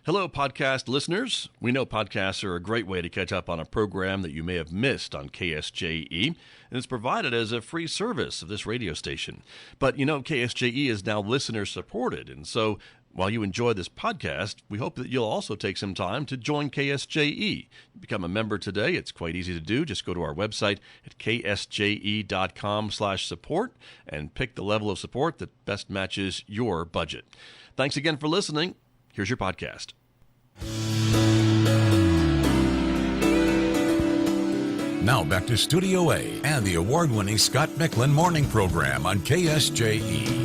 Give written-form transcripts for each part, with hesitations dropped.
Hello, podcast listeners. We know podcasts are a great way to catch up on a program that you may have missed on KSJE, and it's provided as a free service of this radio station. But you know, KSJE is now listener-supported, and so while you enjoy this podcast, we hope that you'll also take some time to join KSJE. Become a member today. It's quite easy to do. Just go to our website at ksje.com/support and pick the level of support that best matches your budget. Thanks again for listening. Here's your podcast. Now back to Studio A and the award-winning Scott Michlin morning program on KSJE.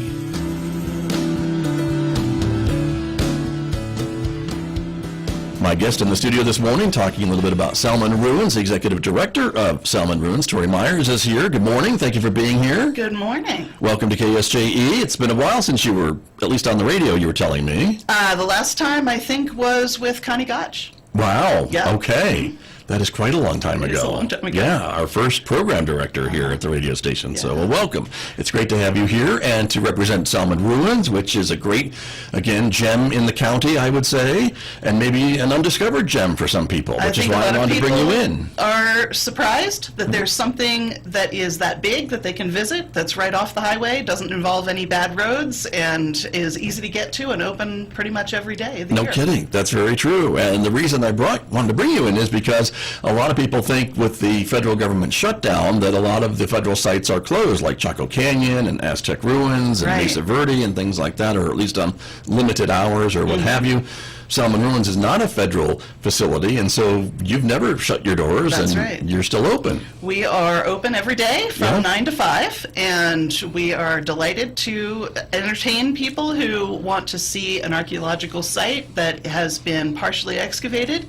My guest in the studio this morning, talking a little bit about Salmon Ruins, the Executive Director of Salmon Ruins, Tori Myers, is here. Good morning. Thank you for being here. Good morning. Welcome to KSJE. It's been a while since you were, at least on the radio, you were telling me. The last time, I think, was with Connie Gotch. Wow. Yeah. Okay. That is quite a long time ago. It is a long time ago. Yeah, our first program director here at the radio station. So, well, welcome. It's great to have you here and to represent Salmon Ruins, which is a great, again, gem in the county, I would say, and maybe an undiscovered gem for some people, which is why I wanted to bring you in. Are surprised that there's something that is that big that they can visit, that's right off the highway, doesn't involve any bad roads, and is easy to get to and open pretty much every day of the year. No kidding. That's very true. And the reason I wanted to bring you in is because a lot of people think with the federal government shutdown that a lot of the federal sites are closed, like Chaco Canyon and Aztec Ruins and Mesa Verde and things like that, or at least on limited hours or what have you. Salmon Ruins is not a federal facility, and so you've never shut your doors. That's and right. You're still open. We are open every day from 9 to 5, and we are delighted to entertain people who want to see an archaeological site that has been partially excavated,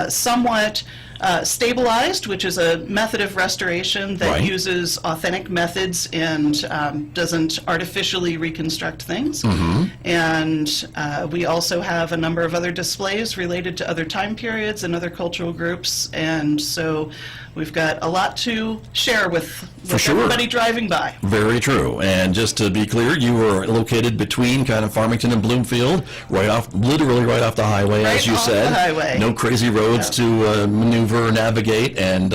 somewhat stabilized, which is a method of restoration that uses authentic methods and doesn't artificially reconstruct things. And we also have a number of other displays related to other time periods and other cultural groups, and so we've got a lot to share with everybody driving by. Very true. And just to be clear, you were located between kind of Farmington and Bloomfield, literally right off the highway, as you said. The highway. No crazy roads to maneuver, navigate, and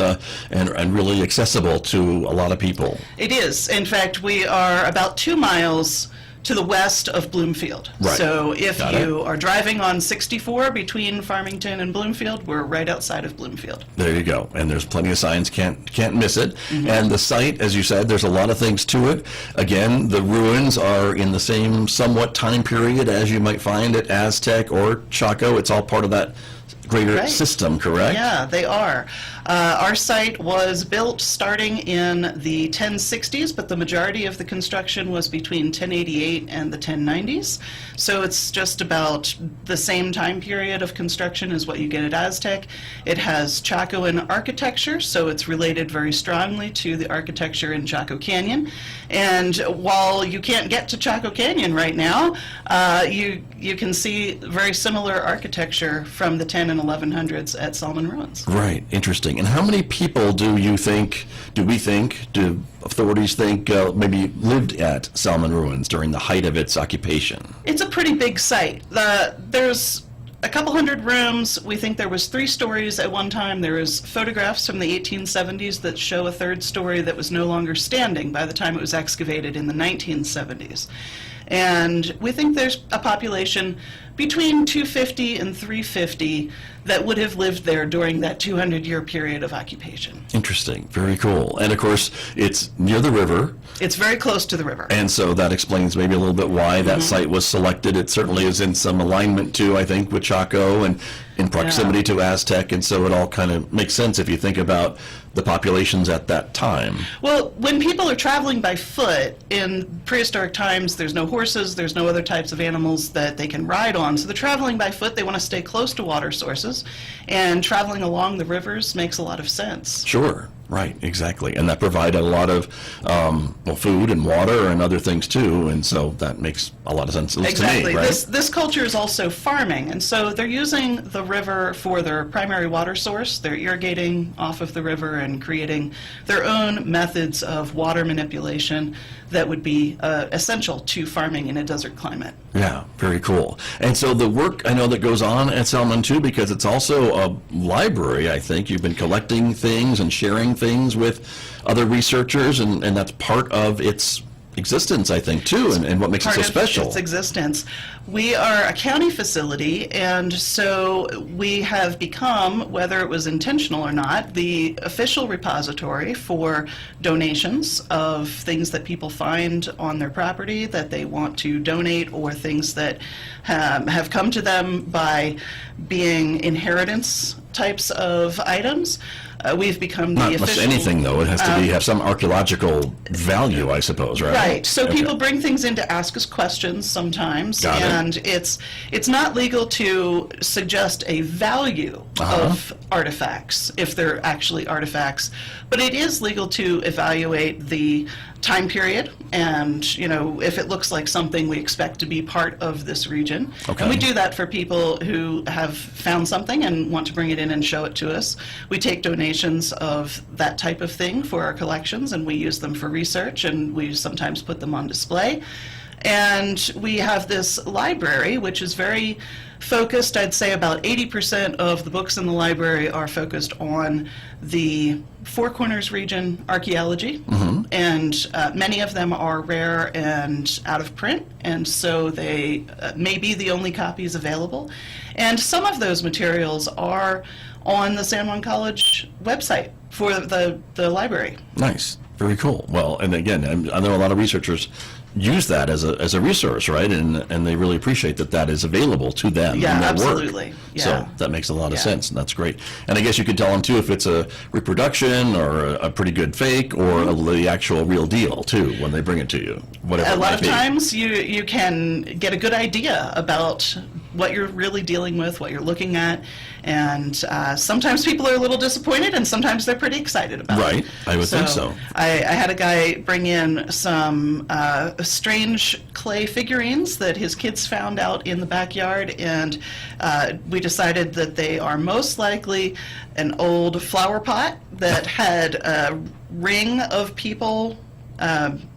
really accessible to a lot of people. It is. In fact, we are about 2 miles to the west of Bloomfield. Right. So if you are driving on 64 between Farmington and Bloomfield, we're right outside of Bloomfield. There you go. And there's plenty of signs, can't miss it. And the site, as you said, there's a lot of things to it. Again, the ruins are in the same somewhat time period as you might find at Aztec or Chaco. It's all part of that greater system, correct? Yeah, they are. Our site was built starting in the 1060s, but the majority of the construction was between 1088 and the 1090s. So it's just about the same time period of construction as what you get at Aztec. It has Chacoan architecture, so it's related very strongly to the architecture in Chaco Canyon. And while you can't get to Chaco Canyon right now, you can see very similar architecture from the 10 and 1100s at Salmon Ruins. Right, interesting. And how many people do authorities think maybe lived at Salmon Ruins during the height of its occupation? It's a pretty big site. There's a couple hundred rooms. We think there was 3 stories at one time. There is photographs from the 1870s that show a 3rd story that was no longer standing by the time it was excavated in the 1970s. And we think there's a population between 250 and 350 that would have lived there during that 200-year period of occupation. Interesting. Very cool. And of course, it's near the river. It's very close to the river. And so that explains maybe a little bit why that site was selected. It certainly is in some alignment too, I think, with Chaco and in proximity to Aztec, and so it all kind of makes sense if you think about the populations at that time. Well, when people are traveling by foot in prehistoric times, there's no horses, there's no other types of animals that they can ride on. So they're traveling by foot, they want to stay close to water sources, and traveling along the rivers makes a lot of sense. Sure. Right, exactly. And that provided a lot of food and water and other things too, and so that makes a lot of sense to me, right? This culture is also farming, and so they're using the river for their primary water source. They're irrigating off of the river and creating their own methods of water manipulation that would be essential to farming in a desert climate. Yeah, very cool. And so the work I know that goes on at Salmon too, because it's also a library, I think. You've been collecting things and sharing things with other researchers, and that's part of its existence, I think, too, and what makes it so special. Part of its existence. We are a county facility, and so we have become, whether it was intentional or not, the official repository for donations of things that people find on their property that they want to donate, or things that have come to them by being inheritance types of items. We've become the official... Not much anything, though. It has to have some archaeological value, I suppose, right? Right. So people bring things in to ask us questions sometimes. Got it. And it's not legal to suggest a value of artifacts, if they're actually artifacts, but it is legal to evaluate the time period, and if it looks like something we expect to be part of this region. Okay. And we do that for people who have found something and want to bring it in and show it to us. We take donations of that type of thing for our collections, and we use them for research, and we sometimes put them on display. And we have this library, which is very focused. I'd say about 80% of the books in the library are focused on the Four Corners region archaeology, and many of them are rare and out of print, and so they may be the only copies available. And some of those materials are on the San Juan College website for the library. Nice. Very cool. Well, and again, I know a lot of researchers use that as a resource, right? And they really appreciate that is available to them in their absolutely. work. Yeah. So that makes a lot of sense, and that's great. And I guess you could tell them too if it's a reproduction or a pretty good fake or the actual real deal too when they bring it to you. Whatever. A lot of times you can get a good idea about what you're really dealing with, what you're looking at, and sometimes people are a little disappointed, and sometimes they're pretty excited about it. Right, I would think so. I had a guy bring in some strange clay figurines that his kids found out in the backyard, and we decided that they are most likely an old flower pot that had a ring of people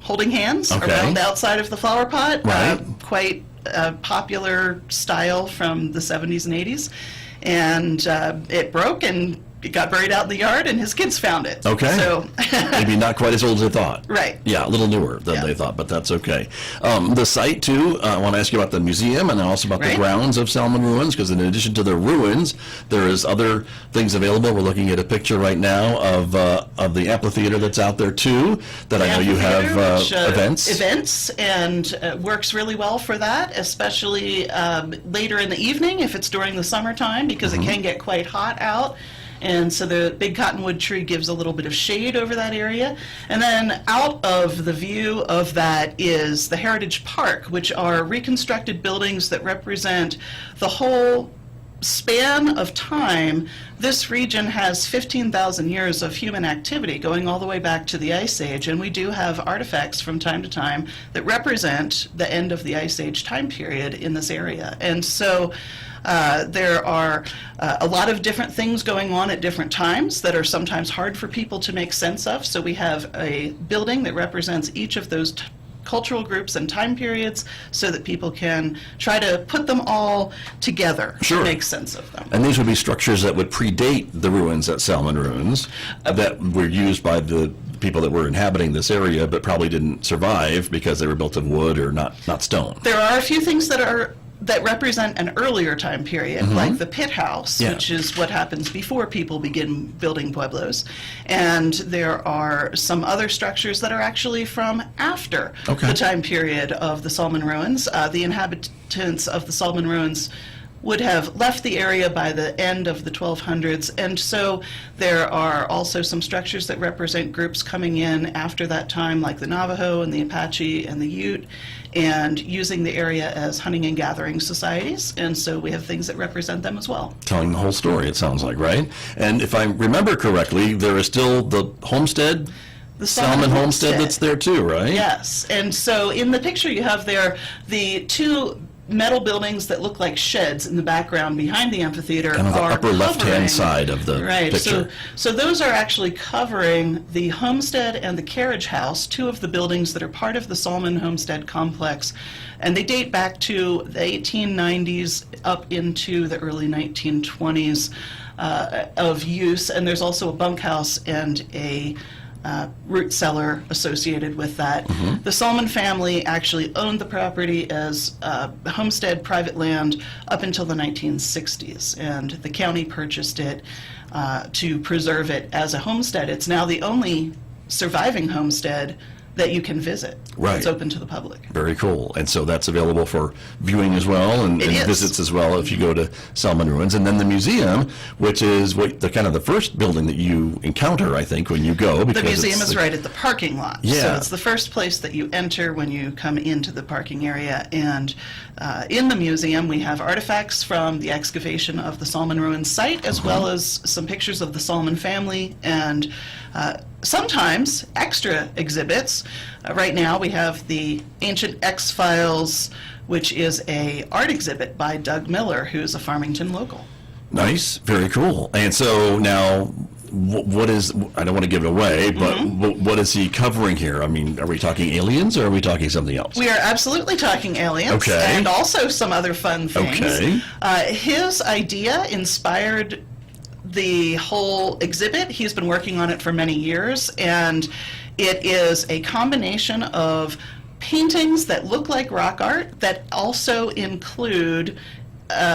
holding hands around the outside of the flower pot. Right. Quite a popular style from the 70s and 80s. And it broke, and it got buried out in the yard, and his kids found it. Okay. So maybe not quite as old as they thought. Right. Yeah, a little newer than they thought, but that's okay. The site, too, I want to ask you about the museum and also about the grounds of Salmon Ruins, because in addition to the ruins, there is other things available. We're looking at a picture right now of the amphitheater that's out there, too, that I know you have events. Events, and works really well for that, especially later in the evening if it's during the summertime, because it can get quite hot out. And so the big cottonwood tree gives a little bit of shade over that area. And then out of the view of that is the Heritage Park, which are reconstructed buildings that represent the whole span of time. This region has 15,000 years of human activity going all the way back to the Ice Age, and we do have artifacts from time to time that represent the end of the Ice Age time period in this area. And so there are a lot of different things going on at different times that are sometimes hard for people to make sense of. So we have a building that represents each of those cultural groups and time periods so that people can try to put them all together to make sense of them. And these would be structures that would predate the ruins at Salmon Ruins that were used by the people that were inhabiting this area but probably didn't survive because they were built of wood or not stone. There are a few things that represent an earlier time period, like the pit house, which is what happens before people begin building pueblos. And there are some other structures that are actually from after the time period of the Salmon Ruins. The inhabitants of the Salmon Ruins would have left the area by the end of the 1200s, and so there are also some structures that represent groups coming in after that time, like the Navajo and the Apache and the Ute, and using the area as hunting and gathering societies, and so we have things that represent them as well. Telling the whole story, it sounds like, right? And if I remember correctly, there is still the homestead, the Salmon Homestead that's there too, right? Yes, and so in the picture you have there the two metal buildings that look like sheds in the background behind the amphitheater Kind of the are upper left-hand covering- side of the right, picture. So those are actually covering the homestead and the carriage house, two of the buildings that are part of the Salmon Homestead complex. And they date back to the 1890s up into the early 1920s of use. And there's also a bunkhouse and a root cellar associated with that. Mm-hmm. The Salmon family actually owned the property as homestead private land up until the 1960s, and the county purchased it to preserve it as a homestead. It's now the only surviving homestead that you can visit. Right. It's open to the public. Very cool. And so that's available for viewing as well, and It is. visits as well if you go to Salmon Ruins. And then the museum, which is the kind of the first building that you encounter, I think, when you go. The because museum it's is right at the parking lot. Yeah. So it's the first place that you enter when you come into the parking area. And in the museum, we have artifacts from the excavation of the Salmon Ruins site, as well as some pictures of the Salmon family and sometimes extra exhibits. Right now we have the Ancient X-Files, which is a art exhibit by Doug Miller, who's a Farmington local. Nice. Very cool. And so now, what is, I don't want to give it away, but what is he covering here? I mean, are we talking aliens or are we talking something else? We are absolutely talking aliens, Okay. and also some other fun things. Okay. His idea inspired the whole exhibit. He's been working on it for many years, and it is a combination of paintings that look like rock art that also include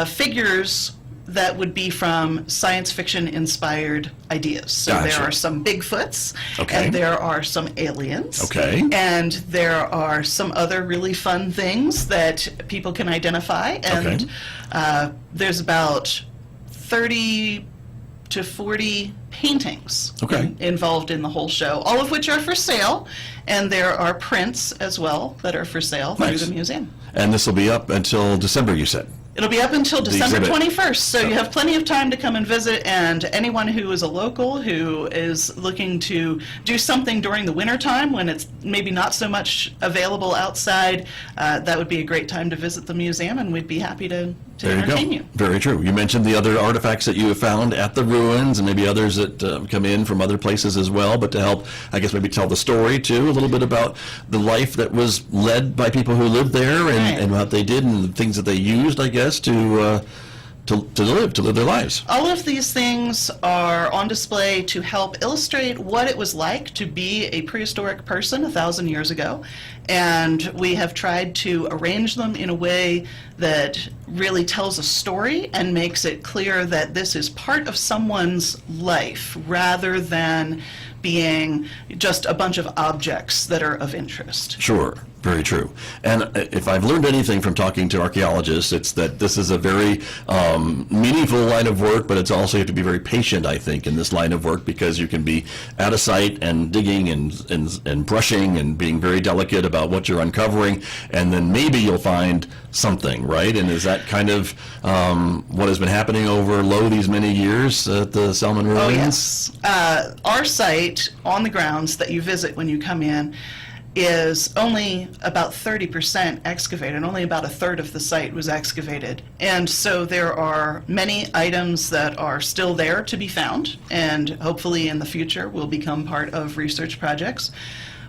figures that would be from science fiction inspired ideas. So Gotcha. there are some Bigfoots, Okay. and there are some aliens, Okay. and there are some other really fun things that people can identify. And there's about 30 to 40 paintings Okay. involved in the whole show, all of which are for sale, and there are prints as well that are for sale Nice. through the museum. And this will be up until December, you said? It'll be up until December exhibit. 21st, so you have plenty of time to come and visit, and anyone who is a local who is looking to do something during the winter time when it's maybe not so much available outside, that would be a great time to visit the museum, and we'd be happy to There you entertain go. you. Very true. You mentioned the other artifacts that you have found at the ruins, and maybe others that come in from other places as well. But to help, I guess, maybe tell the story too, a little bit about the life that was led by people who lived there, and, Right. and what they did, and the things that they used, I guess, to live their lives. All of these things are on display to help illustrate what it was like to be a prehistoric person 1,000 years ago. And we have tried to arrange them in a way that really tells a story and makes it clear that this is part of someone's life rather than being just a bunch of objects that are of interest. Sure, very true. And if I've learned anything from talking to archaeologists, it's that this is a very meaningful line of work, but it's also, you have to be very patient, I think, in this line of work, because you can be at a site and digging and brushing and being very delicate about what you're uncovering, and then maybe you'll find something, right? And is that kind of what has been happening over these many years at the Salmon Ruins? Oh, yes. Our site on the grounds that you visit when you come in is only about 30% excavated. Only about a third of the site was excavated. And so there are many items that are still there to be found, and hopefully in the future will become part of research projects.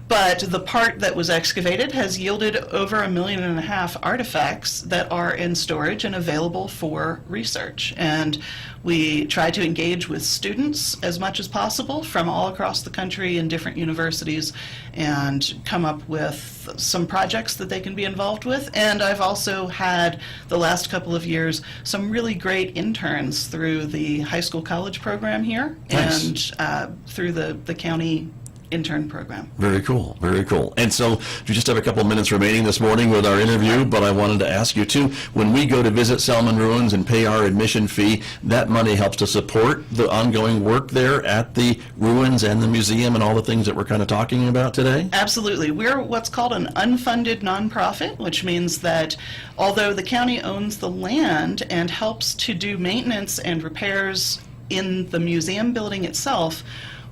But the part that was excavated has yielded over 1.5 million artifacts that are in storage and available for research. And we try to engage with students as much as possible from all across the country in different universities and come up with some projects that they can be involved with. And I've also had, the last couple of years, some really great interns through the high school college program here. Nice. And through the county intern program. Very cool, very cool. And so we just have a couple minutes remaining this morning with our interview, but I wanted to ask you too, when we go to visit Salmon Ruins and pay our admission fee, that money helps to support the ongoing work there at the ruins and the museum and all the things that we're kind of talking about today? Absolutely. We're what's called an unfunded nonprofit, which means that although the county owns the land and helps to do maintenance and repairs in the museum building itself,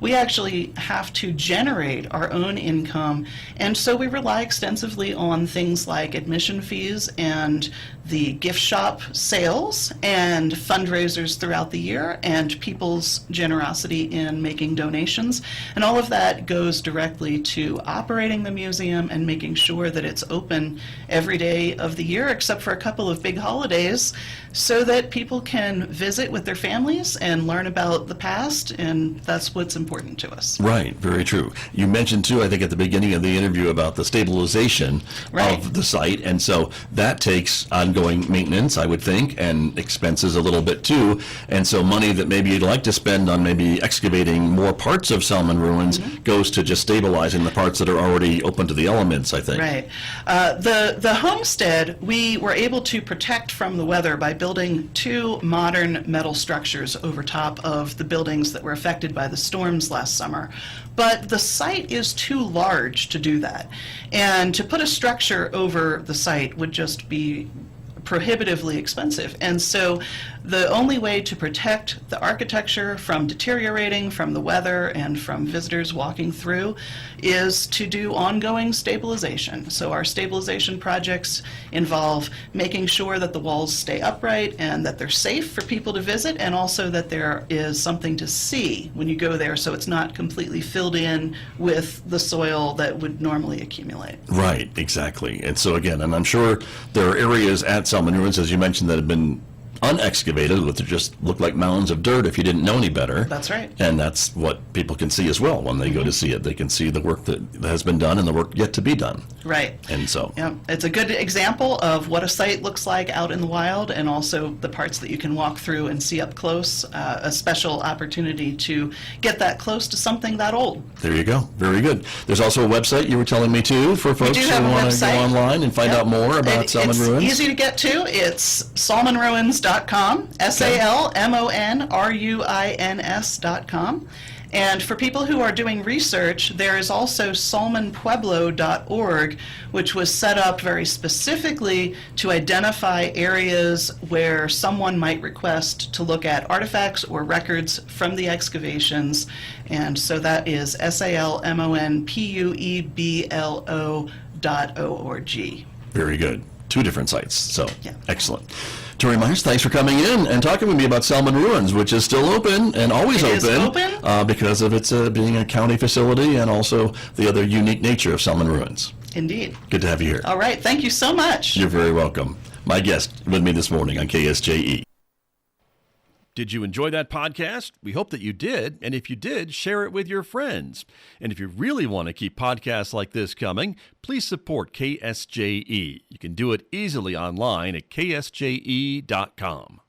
we actually have to generate our own income, and so we rely extensively on things like admission fees and the gift shop sales and fundraisers throughout the year and people's generosity in making donations. And all of that goes directly to operating the museum and making sure that it's open every day of the year except for a couple of big holidays, so that people can visit with their families and learn about the past, and that's what's important to us. Right, very true. You mentioned too, I think at the beginning of the interview, about the stabilization of the site, and so that takes ongoing maintenance, I would think, and expenses a little bit too, and so money that maybe you'd like to spend on maybe excavating more parts of Salmon Ruins goes to just stabilizing the parts that are already open to the elements, I think. Right. The homestead, we were able to protect from the weather by building 2 modern metal structures over top of the buildings that were affected by the storms last summer. But the site is too large to do that. And to put a structure over the site would just be prohibitively expensive. And so the only way to protect the architecture from deteriorating from the weather and from visitors walking through is to do ongoing stabilization. So our stabilization projects involve making sure that the walls stay upright and that they're safe for people to visit, and also that there is something to see when you go there, so it's not completely filled in with the soil that would normally accumulate. Right, exactly. And so again, and I'm sure there are areas at Salmon Ruins, as you mentioned, that have been unexcavated, that just look like mounds of dirt if you didn't know any better. That's right. And that's what people can see as well when they go to see it. They can see the work that has been done and the work yet to be done. Right. And so. Yeah, it's a good example of what a site looks like out in the wild, and also the parts that you can walk through and see up close. A special opportunity to get that close to something that old. There you go. Very good. There's also a website you were telling me too for folks who want to go online and find out more about Salmon Ruins. It's easy to get to. It's salmonruins.com, salmonruins.com. And for people who are doing research, there is also salmonpueblo.org, which was set up very specifically to identify areas where someone might request to look at artifacts or records from the excavations. And so that is salmonpueblo.org. Very good. 2 different sites. So, yeah. Excellent. Tori Myers, thanks for coming in and talking with me about Salmon Ruins, which is still open and always open because of its being a county facility and also the other unique nature of Salmon Ruins. Indeed. Good to have you here. All right. Thank you so much. You're very welcome. My guest with me this morning on KSJE. Did you enjoy that podcast? We hope that you did. And if you did, share it with your friends. And if you really want to keep podcasts like this coming, please support KSJE. You can do it easily online at ksje.com.